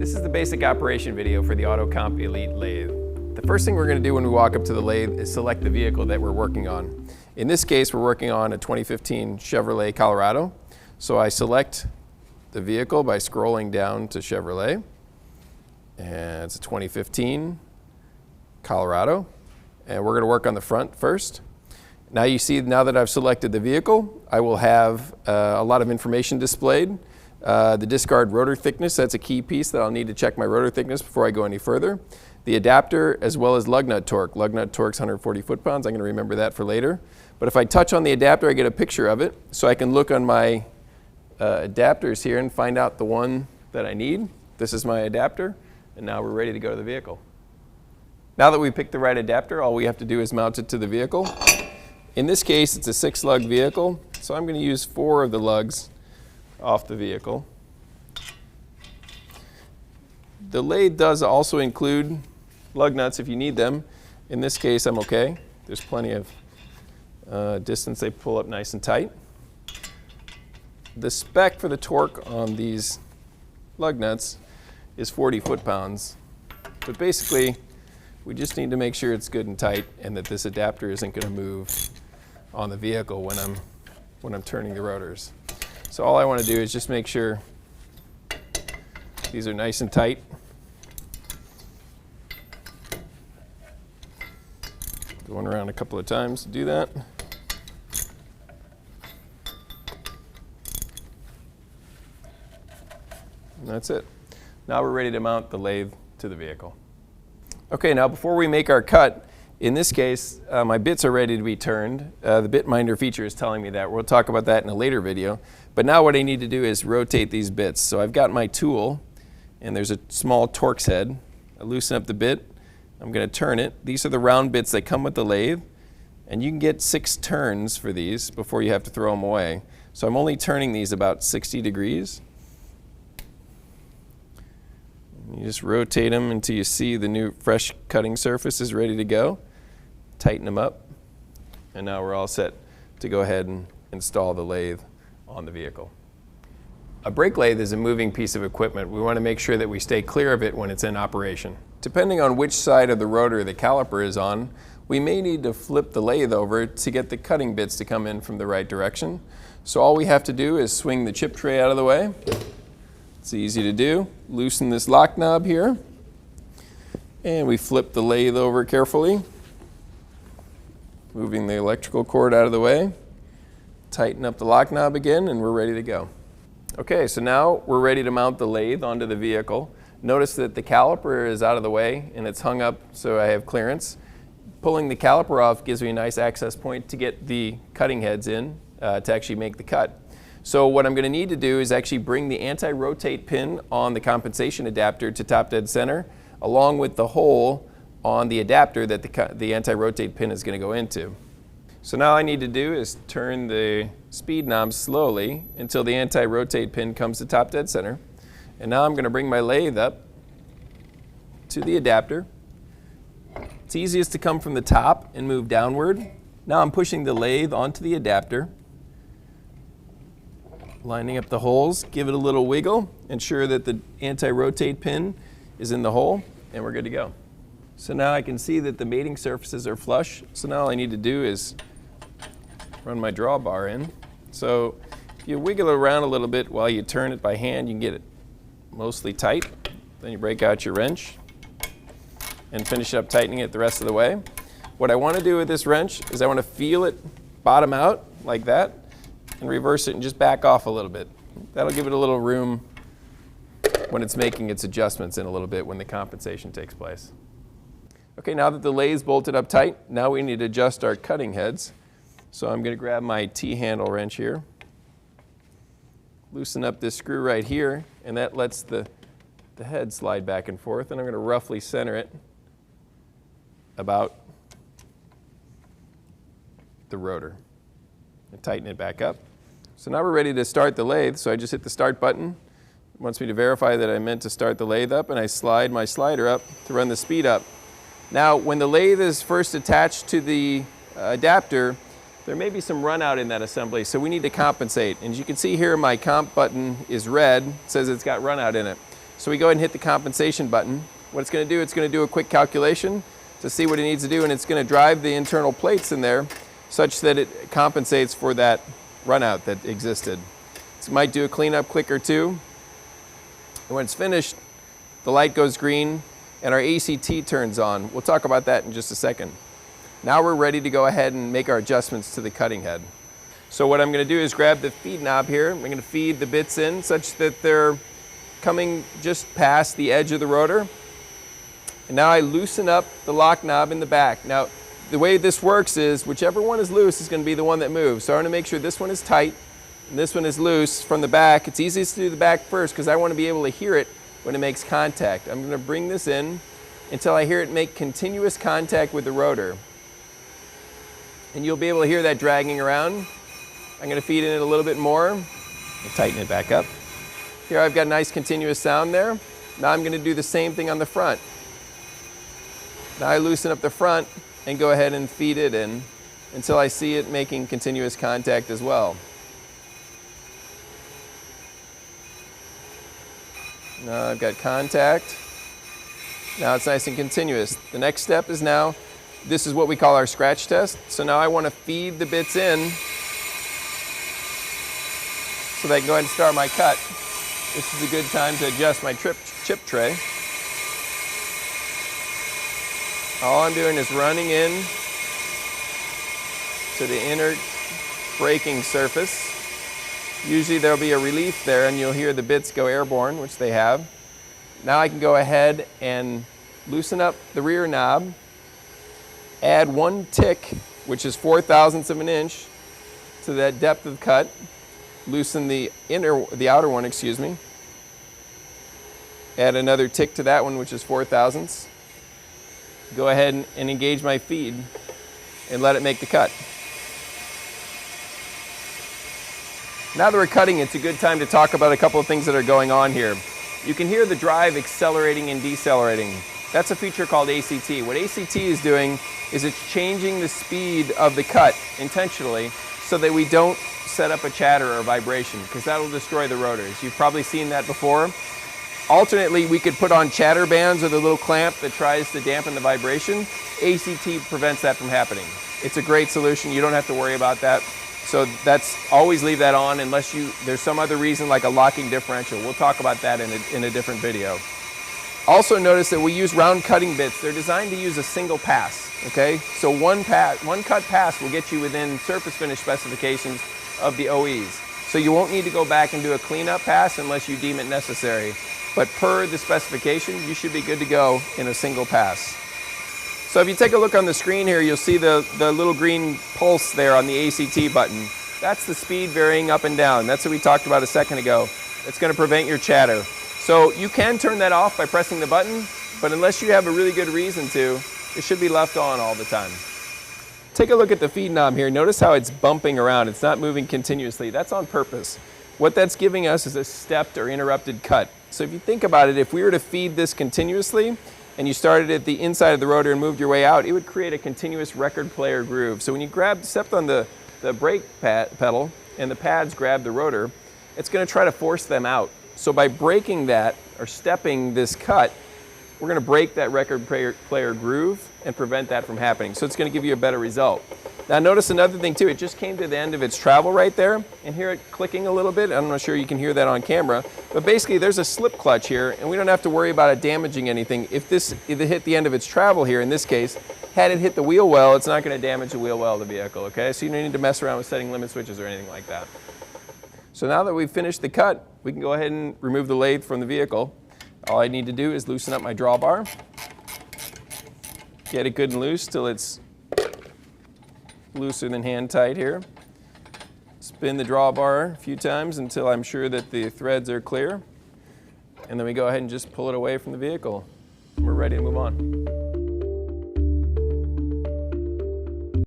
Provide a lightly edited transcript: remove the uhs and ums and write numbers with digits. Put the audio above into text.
This is the basic operation video for the AutoComp Elite lathe. The first thing we're going to do when we walk up to the lathe is select the vehicle that we're working on. In this case, we're working on a 2015 Chevrolet Colorado. So I select the vehicle by scrolling down to Chevrolet. And it's a 2015 Colorado. And we're going to work on the front first. Now you see, now that I've selected the vehicle, I will have a lot of information displayed. The discard rotor thickness, that's a key piece that I'll need to check my rotor thickness before I go any further. The adapter, as well as lug nut torque. Lug nut torque's 140 foot-pounds. I'm going to remember that for later. But if I touch on the adapter, I get a picture of it. So I can look on my adapters here and find out the one that I need. This is my adapter, and now we're ready to go to the vehicle. Now that we picked the right adapter, all we have to do is mount it to the vehicle. In this case, it's a 6-lug vehicle, so I'm going to use 4 of the lugs off the vehicle. The lathe does also include lug nuts if you need them. In this case, I'm okay. There's plenty of distance. They pull up nice and tight. The spec for the torque on these lug nuts is 40 foot-pounds. But basically, we just need to make sure it's good and tight and that this adapter isn't going to move on the vehicle when I'm turning the rotors. So all I want to do is just make sure these are nice and tight. Going around a couple of times to do that. And that's it. Now we're ready to mount the lathe to the vehicle. Okay, now before we make our cut, in this case, my bits are ready to be turned. The bit minder feature is telling me that. We'll talk about that in a later video. But now what I need to do is rotate these bits. So I've got my tool, and there's a small Torx head. I loosen up the bit. I'm going to turn it. These are the round bits that come with the lathe. And you can get 6 turns for these before you have to throw them away. So I'm only turning these about 60 degrees. You just rotate them until you see the new fresh cutting surface is ready to go. Tighten them up, and now we're all set to go ahead and install the lathe on the vehicle. A brake lathe is a moving piece of equipment. We want to make sure that we stay clear of it when it's in operation. Depending on which side of the rotor the caliper is on, we may need to flip the lathe over to get the cutting bits to come in from the right direction. So all we have to do is swing the chip tray out of the way. It's easy to do. Loosen this lock knob here, and we flip the lathe over carefully, moving the electrical cord out of the way. Tighten up the lock knob again, and we're ready to go. Okay, so now we're ready to mount the lathe onto the vehicle. Notice that the caliper is out of the way and it's hung up so I have clearance. Pulling the caliper off gives me a nice access point to get the cutting heads in to actually make the cut. So what I'm going to need to do is actually bring the anti-rotate pin on the compensation adapter to top dead center, along with the hole on the adapter that the anti-rotate pin is going to go into. So now all I need to do is turn the speed knob slowly until the anti-rotate pin comes to top dead center. And now I'm going to bring my lathe up to the adapter. It's easiest to come from the top and move downward. Now I'm pushing the lathe onto the adapter, lining up the holes, give it a little wiggle, ensure that the anti-rotate pin is in the hole, and we're good to go. So now I can see that the mating surfaces are flush. So now all I need to do is run my drawbar in. So if you wiggle it around a little bit while you turn it by hand, you can get it mostly tight. Then you break out your wrench and finish up tightening it the rest of the way. What I want to do with this wrench is I want to feel it bottom out like that and reverse it and just back off a little bit. That'll give it a little room when it's making its adjustments in a little bit when the compensation takes place. Okay, now that the lathe's bolted up tight, now we need to adjust our cutting heads. So I'm going to grab my T-handle wrench here, loosen up this screw right here, and that lets the head slide back and forth, and I'm going to roughly center it about the rotor and tighten it back up. So now we're ready to start the lathe, so I just hit the start button. It wants me to verify that I meant to start the lathe up, and I slide my slider up to run the speed up. Now, when the lathe is first attached to the adapter, there may be some run out in that assembly, so we need to compensate. And as you can see here, my comp button is red, it says it's got run out in it. So we go ahead and hit the compensation button. What it's going to do, it's going to do a quick calculation to see what it needs to do, and it's going to drive the internal plates in there such that it compensates for that runout that existed. So it might do a cleanup click or two. And when it's finished, the light goes green and our ACT turns on. We'll talk about that in just a second. Now we're ready to go ahead and make our adjustments to the cutting head. So what I'm going to do is grab the feed knob here. I'm going to feed the bits in such that they're coming just past the edge of the rotor. And now I loosen up the lock knob in the back. Now the way this works is whichever one is loose is going to be the one that moves. So I want to make sure this one is tight and this one is loose from the back. It's easiest to do the back first because I want to be able to hear it when it makes contact. I'm going to bring this in until I hear it make continuous contact with the rotor. And you'll be able to hear that dragging around. I'm going to feed in it a little bit more and tighten it back up. Here I've got a nice continuous sound there. Now I'm going to do the same thing on the front. Now I loosen up the front and go ahead and feed it in until I see it making continuous contact as well. Now I've got contact. Now it's nice and continuous. The next step is now, this is what we call our scratch test. So now I want to feed the bits in so that I can go ahead and start my cut. This is a good time to adjust my chip tray. All I'm doing is running in to the inner braking surface. Usually there'll be a relief there and you'll hear the bits go airborne, which they have. Now I can go ahead and loosen up the rear knob, add 1 tick, which is 4/1000ths of an inch, to that depth of cut. Loosen the outer one, excuse me. Add another tick to that one, which is 4/1000ths. Go ahead and engage my feed and let it make the cut. Now that we're cutting, it's a good time to talk about a couple of things that are going on here. You can hear the drive accelerating and decelerating. That's a feature called ACT. What ACT is doing is it's changing the speed of the cut intentionally so that we don't set up a chatter or vibration, because that'll destroy the rotors. You've probably seen that before. Alternately, we could put on chatter bands or the little clamp that tries to dampen the vibration. ACT prevents that from happening. It's a great solution. You don't have to worry about that. So always leave that on unless there's some other reason like a locking differential. We'll talk about that in a different video. Also notice that we use round cutting bits. They're designed to use a single pass, okay? So one cut pass will get you within surface finish specifications of the OEs. So you won't need to go back and do a cleanup pass unless you deem it necessary. But per the specification, you should be good to go in a single pass. So if you take a look on the screen here, you'll see the little green pulse there on the ACT button. That's the speed varying up and down. That's what we talked about a second ago. It's going to prevent your chatter. So you can turn that off by pressing the button, but unless you have a really good reason to, it should be left on all the time. Take a look at the feed knob here. Notice how it's bumping around. It's not moving continuously. That's on purpose. What that's giving us is a stepped or interrupted cut. So if you think about it, if we were to feed this continuously and you started at the inside of the rotor and moved your way out, it would create a continuous record player groove. So when you stepped on the brake pedal and the pads grab the rotor, it's going to try to force them out. So by breaking that or stepping this cut, we're going to break that record player groove and prevent that from happening. So it's going to give you a better result. Now notice another thing too, it just came to the end of its travel right there and hear it clicking a little bit. I'm not sure you can hear that on camera, but basically there's a slip clutch here and we don't have to worry about it damaging anything. If it hit the end of its travel here, in this case, had it hit the wheel well, it's not going to damage the wheel well of the vehicle, okay? So you don't need to mess around with setting limit switches or anything like that. So now that we've finished the cut, we can go ahead and remove the lathe from the vehicle. All I need to do is loosen up my drawbar, get it good and loose till it's looser than hand tight here. Spin the drawbar a few times until I'm sure that the threads are clear. And then we go ahead and just pull it away from the vehicle. We're ready to move on.